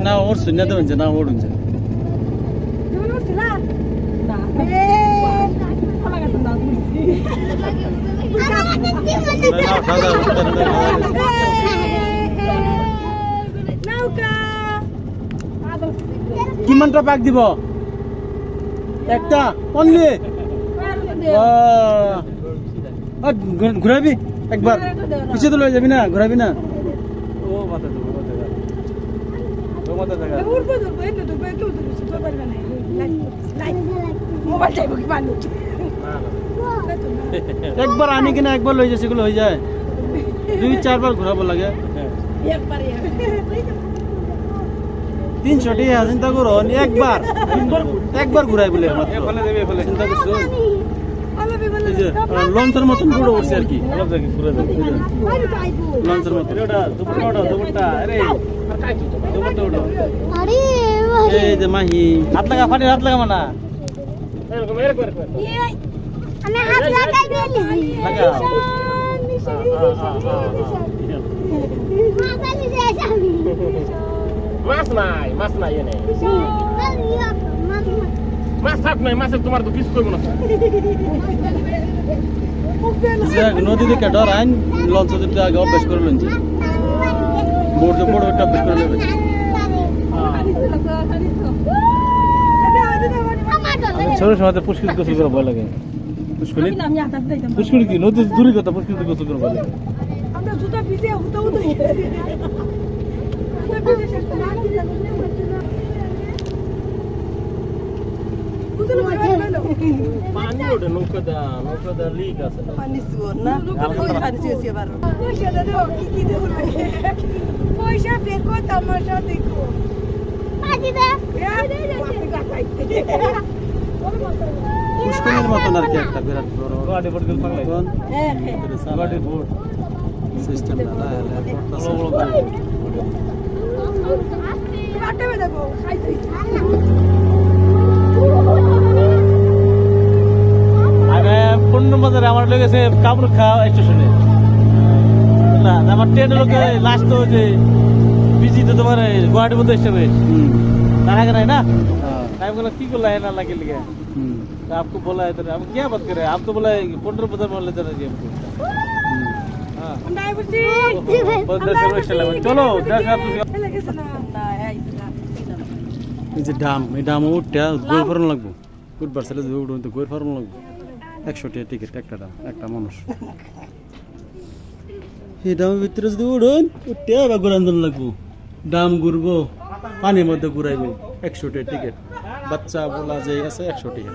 না ওর শুনে তো হচ্ছে না ওর হচ্ছে কিমানটা পাক দিব একটা অনলি ঘুরাবি একবার পিছে তো লয়ে যাবি না ঘুরাবি না ও মাথা তো ও মাথা জায়গা উড়বো তো বইতে তো বইতে তো পারবে না মোবাইল চাইবো কি পানি একবার আনি কিনা একবার লই যাচ্ছে গুলো হয়ে যায় 2-4 বার ঘোরাবো লাগে একবার 300 টাকা চিন্তা করো একবার ঘুরাই বলে চিন্তা করছো লঞ্চের মতন পুরো উঠছে আর কি লঞ্চের মতন এই যে মাহি হাত লাগা ফাটি হাত লাগা মানা মাছ নাই এনে মাছ থাক নাই মাছে তোমার তো কিছু করবো না নদী থেকে ডর আইন লঞ্চ আগে অভ্যাস করে লঞ্চ বড় একটা অভ্যাস করে নেবে ছোট সময় পুষ্করিত গোসল করে ভয় লাগে পুষ্করি কি নদী দূরের কথা পুষ্করিত গোসল করে ভয় লাগে পানি ওঠে নৌকা লিক আছে পানি সুর না পানি চেয়েছি এবার পয়সা দেখো তামাশা দেখো পুষ্করির মতন আর কি একটা বিরাট বড় গাড়ি পড়গল পাগলা গাড়ি বোট সিস্টেম না বড় বড় গাড়ি কাটবে দেখো খাইতে বাজারে আমার লেগেছে কামরুখা স্টেশনে না আমার ট্রেনের লোকে লাস্ট তো যে বিজি তো তোমার গুয়াহাটির মধ্যে স্টেশনে দেখা गया ना टाइम को की बोला है ना लगे लगे तो आपको बोला है तो हम क्या बात कर रहे हैं आप तो बोला 15 बाजार मान लेते रहिए हमको हां चलो এই যে ডাম উঠটা গোল ফরন লাগবো উঠবার ছেলে যে উঠুন তো গোল ফরন লাগবো 100 টাকা টিকিট একটা মানুষ এই ডামের ভিতরে যদি উঠুন উঠতে আবার ঘোরান লাগবো ডাম ঘুরবো পানির মধ্যে ঘুরাইবো 100 টাকা টিকিট বাচ্চা বলা যায় আছে 100 টাকা